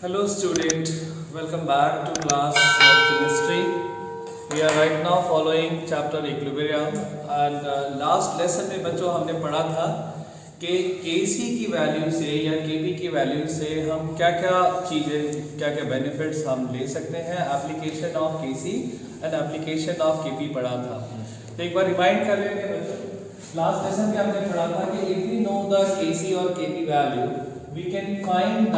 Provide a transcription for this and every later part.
Hello student, welcome back to class of chemistry. We are right now following chapter equilibrium and last lesson में बच्चों हमने पढ़ा था कि Kc की वैल्यू से या Kp की वैल्यू से हम क्या क्या चीज़ें क्या क्या बेनिफिट्स हम ले सकते हैं. Application of Kc and application of Kp पढ़ा था. तो एक बार रिमाइंड कर लेंगे बच्चों. लास्ट लेसन में हमने पढ़ा था कि if we know the Kc और Kp value we can find the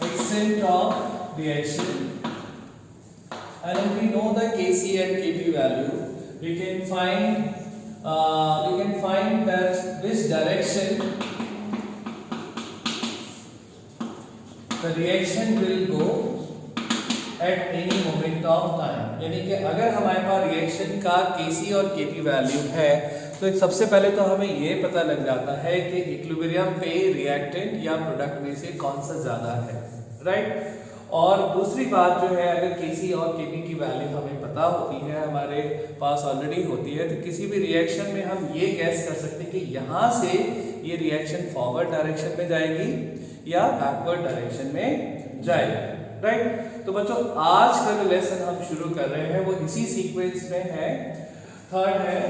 extent of reaction, and if we know the Kc and Kp value, we can find that which direction the reaction will go at any moment of time. यानी कि अगर हमारे पास reaction का Kc और Kp value है तो सबसे पहले तो हमें ये पता लग जाता है कि इक्विलिब्रियम पे रिएक्टेंट या प्रोडक्ट में से कौन सा ज़्यादा है, राइट. और दूसरी बात जो है, अगर Kc और Kp की वैल्यू हमें पता होती है, हमारे पास ऑलरेडी होती है, तो किसी भी रिएक्शन में हम ये गैस कर सकते हैं कि यहाँ से ये रिएक्शन फॉरवर्ड डायरेक्शन में जाएगी या बैकवर्ड डायरेक्शन में जाएगी, राइट. तो बच्चों आज का जो लेसन हम शुरू कर रहे हैं वो इसी सीक्वेंस में है. थर्ड है,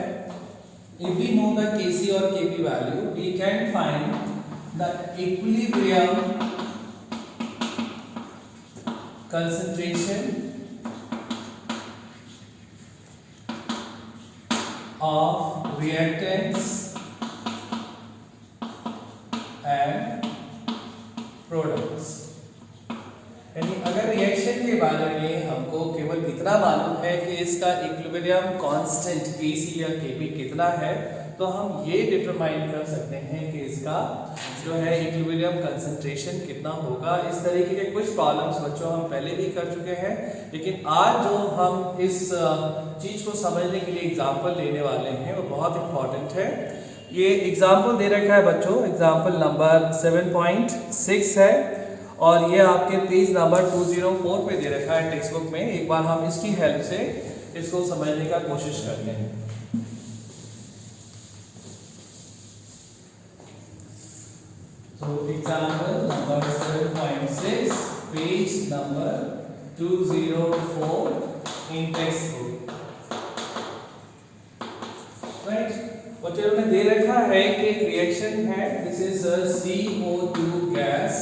if we know the Kc or Kp value, we can find the equilibrium concentration of reactants and products. यानी अगर रिएक्शन के बारे में हमको केवल इतना मालूम है कि इसका इक्विलिब्रियम कांस्टेंट Kc या Kp कितना है, तो हम ये डिटरमाइन कर सकते हैं कि इसका जो है इक्विलिब्रियम कंसंट्रेशन कितना होगा. इस तरीके के कुछ प्रॉब्लम्स बच्चों हम पहले भी कर चुके हैं, लेकिन आज जो हम इस चीज़ को समझने के लिए एग्जाम्पल लेने वाले हैं वो बहुत इंपॉर्टेंट है. ये एग्जाम्पल दे रखा है बच्चों, एग्जाम्पल नंबर 7.6 है और ये आपके पेज नंबर 204 पे दे रखा है टेक्स्ट बुक में. एक बार हम इसकी हेल्प से इसको समझने का कोशिश करते हैं. तो example number 7.6 page number 204 in text book, right. बच्चों ने दे रखा है कि एक रिएक्शन है, this is CO2 gas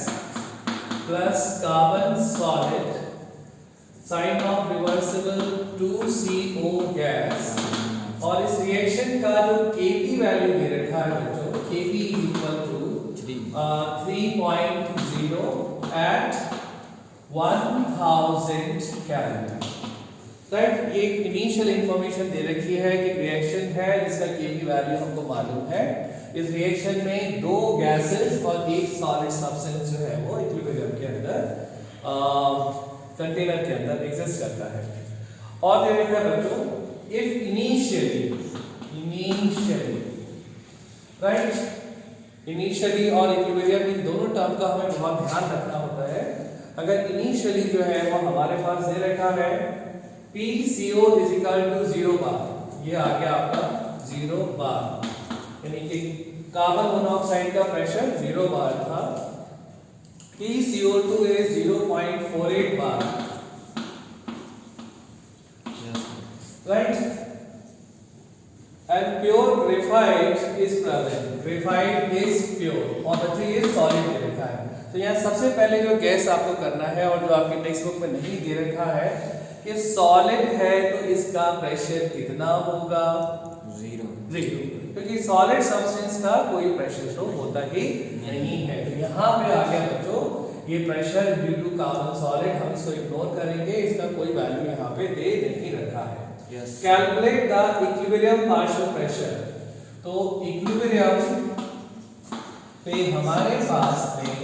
plus carbon solid sign of reversible 2CO gas, और इस रिएक्शन का जो Kp वैल्यू दे रखा है बच्चों, Kp is equal to 3.0 at 1000 calorie, right. ये इनिशियल इंफॉर्मेशन दे रखी है कि रिएक्शन है जिसका Kp वैल्यू हमको मालूम है. इस रिएक्शन में दो गैसेस और एक सॉलिड सब्सटेंस जो है वो इक्विलिब्रियम के अंदर कंटेनर के अंदर एग्जिस्ट करता है. और दे रखा है बच्चों, इफ इनिशियली राइट, इनिशियली और इक्विलिब्रियम इन दोनों टर्म का हमें बहुत ध्यान रखना होता है. अगर इनिशियली जो है वो हमारे पास दे रखा है PCO इज इक्वल टू 0 बार, ये आ गया आपका 0 बार, यानी कि कार्बन मोनोऑक्साइड का प्रेशर 0 बार था. PCO2 is 0.48 bar, right. And pure graphite is present. Graphite is pure और बच्चे ये solid दे रखा है. तो यहाँ सबसे पहले जो गैस आपको करना है और जो आपके टेक्स्ट बुक में नहीं दे रखा है कि solid है तो इसका प्रेशर कितना होगा, 0, क्योंकि solid substance का कोई प्रेशर तो होता ही नहीं है. तो यहाँ पे आ गया बच्चों ये pressure due to carbon solid, हम इसको इग्नोर करेंगे, इसका कोई वैल्यू यहाँ पे दे नहीं रखा है. Calculate the equilibrium partial pressure. तो इक्विलिब्रियम पे हमारे पास में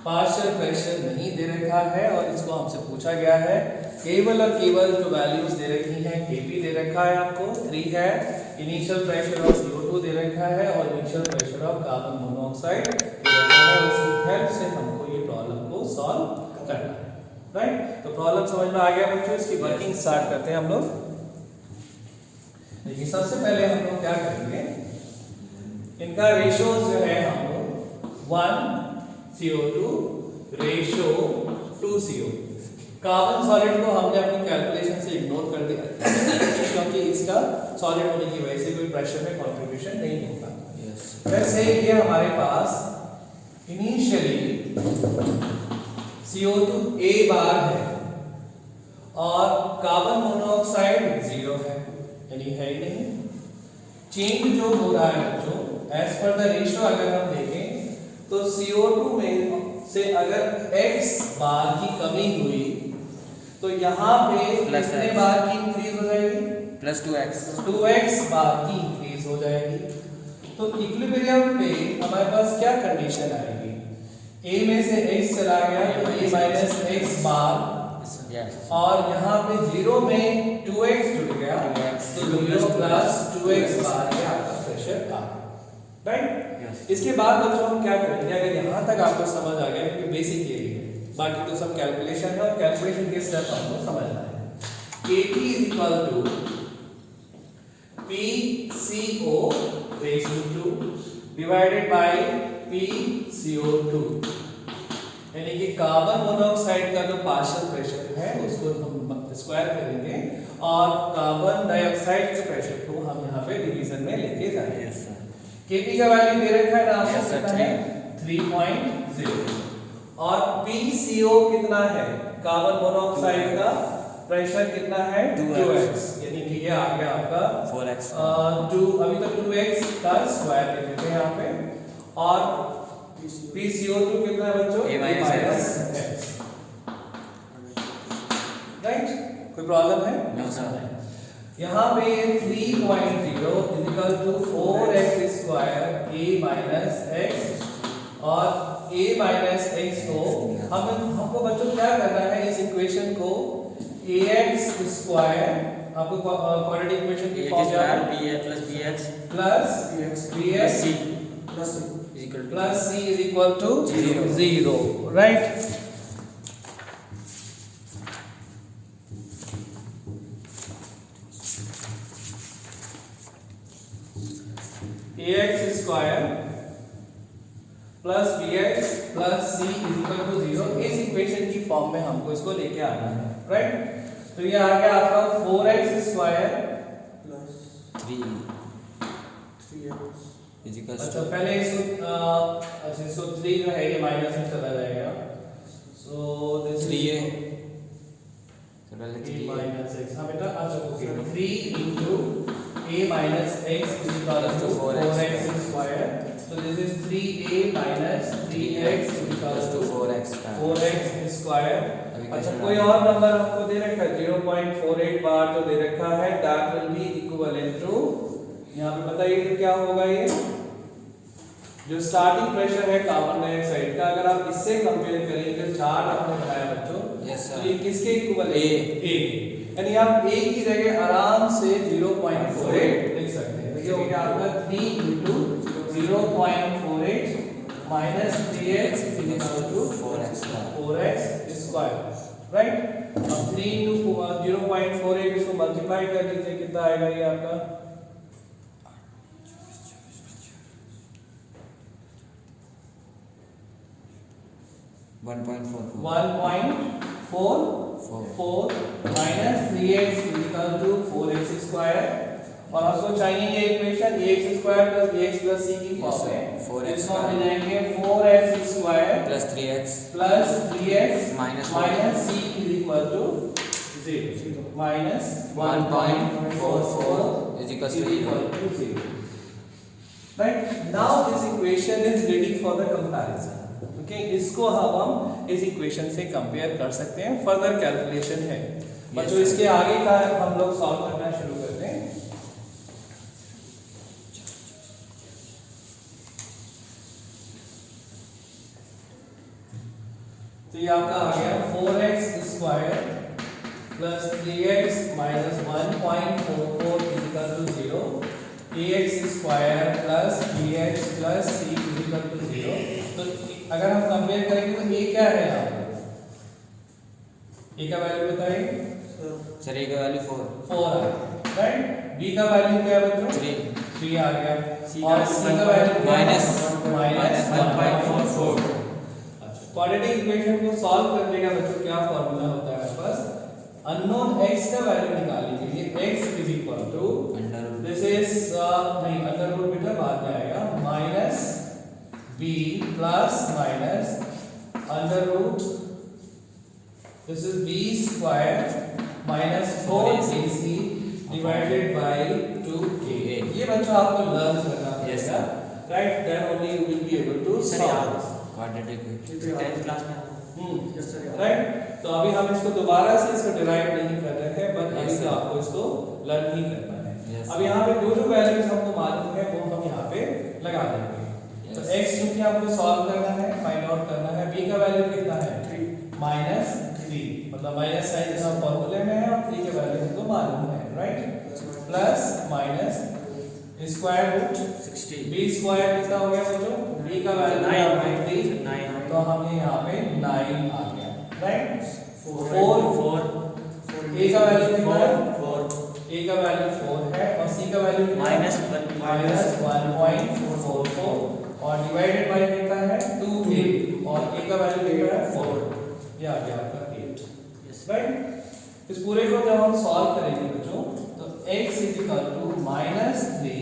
पार्शियल प्रेशर नहीं दे रखा है और इसको हमसे पूछा गया है केवल और केवल जो वैल्यूज दे रखी हैं. Kp दे रखा है आपको 3 है, इनिशियल प्रेशर ऑफ CO2 दे रखा है और initial pressure of carbon monoxide दे रखा है. उसकी हेल्प से हमको ये प्रॉब्लम को सॉल्व करना है, राइट. तो प्रॉब्लम समझ में आ गया बच्चों, इसकी वर्किंग स्टार्ट करते हैं हम लोग. देखिए सबसे पहले हम लोग क्या करेंगे, इनका रेशियोज जो है हम लोग 1 CO2 ratio two CO। Carbon solid को हमने अपनी कैलकुलेशन से इग्नोर कर दिया क्योंकि इसका सॉलिड होने की वजह से कोई प्रेशर में कंट्रीब्यूशन नहीं होता। वैसे ये हमारे पास इनिशियली CO2 A बार है और कार्बन मोनोऑक्साइड 0 है, यानी है ही नहीं। चेंज जो हो रहा है बच्चों, एज पर द रेशियो अगर हम देखें तो CO2 में से अगर X बार की कमी हुई तो यहाँ पे कितने बार की इंक्रीज हो जाएगी? प्लस 2x बार की इंक्रीज हो जाएगी। तो इक्विलिब्रियम पे हमारे पास क्या कंडीशन आएगी? A में से x चला गया तो A माइनस x बार, और यहाँ पे 0 में 2x जुड़ गया तो 0 प्लस 2x बार ये आपका प्रेशर आ गया, राइट? इसके बाद बच्चों हम क्या करेंगे? अगर यहाँ तक आपको समझ आ गया कि बेसिक यही है, बाकी तो सब कैलकुलेशन है और कैलकुलेशन के स्टेप हमको समझना है। Kp is equal to PCO raised to divided by PCO2, यानी कि कार्बन मोनोऑक्साइड का जो पार्शियल प्रेशर है उसको हम स्क्वायर करेंगे और कार्बन डाइऑक्साइड के प्रेशर को हम यहाँ पे डिवीजन में लेके जाएंगे। Kp का वैल्यू दे रखा है ना आपको, कितना है? 3.0। और PCO कितना है? कार्बन मोनोऑक्साइड का प्रेशर कितना है? 2x, यानी कि ये आ गया आपका 4x। 2 अभी तक 2x का स्क्वायर लिख देते हैं यहाँ पे। और PCO2 कितना है बच्चों? A minus x, राइट? कोई प्रॉब्लम है? No sir. यहाँ पे 3.0 equal to 4x square A minus x, और A माइनस x को हमको बच्चों क्या करना है? इस इक्वेशन को ax स्क्वायर, आपको क्वाड्रेटिक इक्वेशन की फॉर्म क्या है? ba plus bx plus bx c plus c is equal to 0, right? ax square plus bx plus c is equal to 0, इस इक्वेशन की फॉर्म में हमको इसको लेके आना है, राइट? तो ये आ गया आपका 4x square plus 3x is equal to, अच्छा पहले इसको अच्छा इसको 3 जो है ये माइनस में चला जाएगा, सो दिस 3a, तो पहले 3 माइनस x, हां बेटा अच्छा okay, 3 into a minus x is equal to 4x square, so this is 3a minus 3x is equal to 4x square। अच्छा कोई और नंबर हमको दे रखा है 0.48 बार जो दे रखा है, that will be equivalent to, यहाँ पे बताइए तो क्या होगा? ये जो स्टार्टिंग प्रेशर है कार्बन डाइऑक्साइड का, अगर आप इससे कंपेयर करेंगे, चार्ट आपने बनाया बच्चों, तो ये किसके इक्विवेलेंट? A, यानी आप A की जगह आराम से 0.48 लिख सकते हैं। तो ये हो गया आपका 3 into 0.48 minus 3x is equal to 4x square, right? अब 3 into 0.48 इसको मल्टीप्लाई कर लीजिए, कितना आएगा ये आपका? 1.44 minus 3x is equal to 4x square, और आपको चाहिए ये equation ax square plus bx plus c की फॉर्म में, इसको हम ले जाएंगे 4x square plus 3x minus c is equal to 0 minus 1.44 is equal to 0, right? Now this equation is ready for the comparison, okay? इसको हम इस equation से कंपेयर कर सकते हैं, फर्दर कैलकुलेशन है बच्चों। इसके आगे का हम लोग सॉल्व करना शुरू करते हैं। तो ये आपका आ गया 4x square plus 3x minus 1.44 is equal to 0, ax square plus bx plus c is equal to 0। तो अगर हम कंपेयर करेंगे तो a क्या है यहाँ पे? a का वैल्यू बताइए सर। a का वैल्यू 4 है, राइट? b का वैल्यू क्या है बच्चों? 3 आ गया, और c का वैल्यू माइनस 1.44। क्वाड्रेटिक इक्वेशन को सॉल्व करने का बच्चों क्या फॉर्मूला होता है हमारे पास, अननोन x का वैल्यू निकालने के लिए x is equal to this is नहीं अंडर रूट बेटा बाद में आएगा minus b plus minus under root this is b square minus 4ac divided by 2a। ये बच्चों आपको लर्न करना पड़ेगा, right? Then only you will be able to solve quadratic 10th class में। राइट। तो अभी हम इसको दोबारा से इसको डिराइव नहीं कर रहे हैं, बट अभी तो आपको इसको लर्न ही करना है। अब यहाँ पे जो जो वैल्यूज हमको मालूम है वो हम यहाँ पे लगा देंगे। तो x क्योंकि आपको सॉल्व करना है, फाइंड आउट करना है, b का वैल्यू कितना है -3, मतलब माइनस साइन यहाँ फॉर्मूले में है और 3 के वैल्यू हमको मालूम है, right? Plus minus square root 60, b square कितना हो गया बच्चों? b का वैल्यू 9, तो हमें यहाँ पे 9 आ गया, राइट? 4 a का वैल्यू कितना है? a का वैल्यू 4 है और c का वैल्यू -1.44 और डिवाइडेड बाय कितना है 2a और a का वैल्यू कितना है 4, ये आ गया आपका 8, राइट? इस पूरे को जब हम सॉल्व करेंगे बच्चों तो x = -3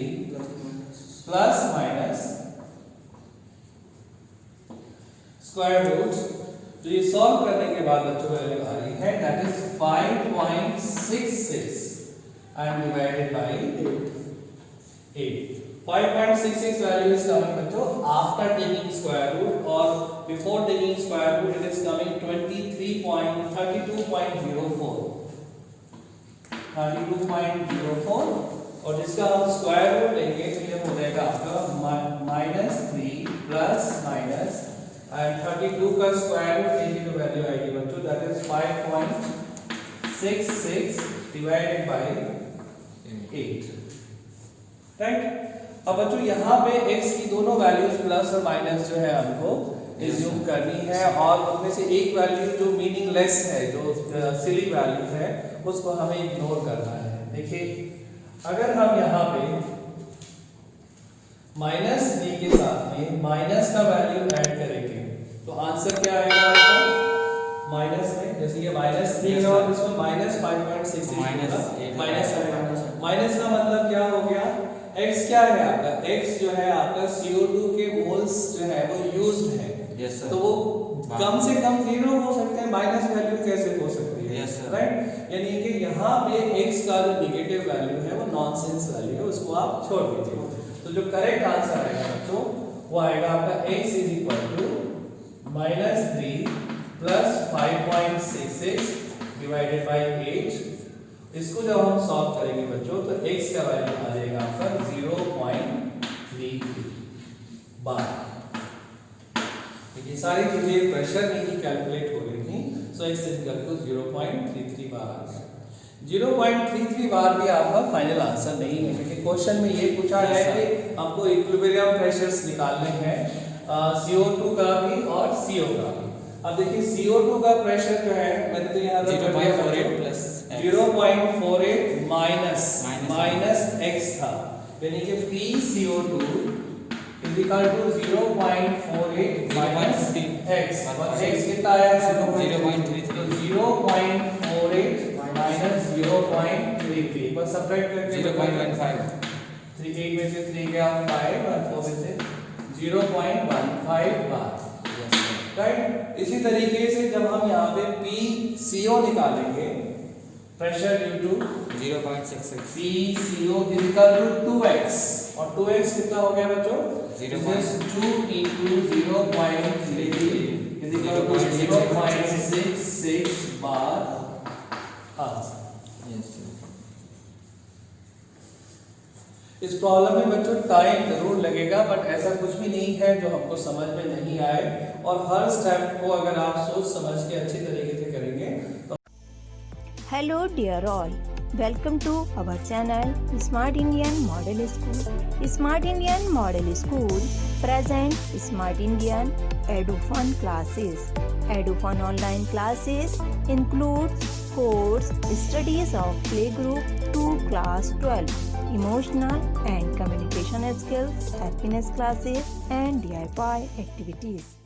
plus minus square root, तो ये सॉल्व करने के बाद बच्चों वैल्यू आ रही है that is 5.66 and divided by 8। 5.66 value is coming बच्चों आफ्टर टेकिंग स्क्वायर रूट और before taking square root it is coming 32.04 और जिसका हम स्क्वायर रूट लेंगे तो ये हो जाएगा आपका -3 प्लस माइनस एंड 32 का स्क्वायर रूट लेंगे तो वैल्यू आएगी बच्चों that is 5.66 divided by 8, right? अब बच्चों यहाँ पे x की दोनों वैल्यूज प्लस और माइनस जो है हमको एज्यूम करनी है और उनमें से एक वैल्यू जो मीनिंगलेस है, जो सिली वैल्यू है, उसको हमें इग्नोर करना है। देखिए अगर हम यहाँ पे -b के साथ में माइनस का वैल्यू ऐड करेंगे तो आंसर क्या आएगा आपका? माइनस में जैसे ये -3 है और इसमें -5.66 माइनस का मतलब क्या हो गया? x क्या है आपका? x जो है आपका CO2 के मोल्स जो है वो यूज्ड है, तो वो कम से कम 0 हो सकते हैं, माइनस वैल्यू कैसे हो सकती है, राइट? यानी कि यहाँ पे x का जो नेगेटिव वैल्यू है वो नॉनसेंस वैल्यू है, उसको आप छोड़ दीजिए। तो जो करेक्ट आंसर आएगा बच्चों वो आएगा आपका x = -3 प्लस 5.66 डिवाइडेड बाय 8। इसको जब हम सॉल्व करेंगे बच्चों तो x का वैल्यू आ जाएगा आपका 0.33 बार। ये सारी चीजें प्रेशर में ही कैलकुलेट हो रही थी, सो x = 0.33 बार आ गया। 0.33 बार भी आपका फाइनल आंसर नहीं है, क्योंकि क्वेश्चन में ये पूछा है कि हमको इक्विलिब्रियम प्रेशर्स निकालने हैं CO2 का भी और CO का भी। अब देखिए CO2 का प्रेशर जो है मैंने तो यहाँ 0.48 प्लस 0.48 माइनस x था, यानी कि PCO2 = 0.48 माइनस x और x कितना आया है? 0.33, तो 0.48 माइनस 0.33 पर सब्ट्रैक्ट करके 0.15, 3 में से 3 गया 5 और 4 में से 0.15 बार, राइट? इसी तरीके से जब हम यहाँ पे PCO निकालेंगे pressure due to 0.66 PCO = 2x और 2x कितना हो गया बच्चों? 2 × 0.33 0.66 बार आंसर। इस प्रॉब्लम में बच्चों टाइम जरूर लगेगा, बट ऐसा कुछ भी नहीं है जो हमको समझ में नहीं आए, और हर स्टेप को अगर आप सोच समझ के अच्छी तरीके से करेंगे तो। Hello dear all, welcome to our channel Smart Indian Model School. Smart Indian Model School present Smart Indian EduFun classes. EduFun online classes include course studies of playgroup to class 12, emotional and communication skills, happiness classes and DIY activities.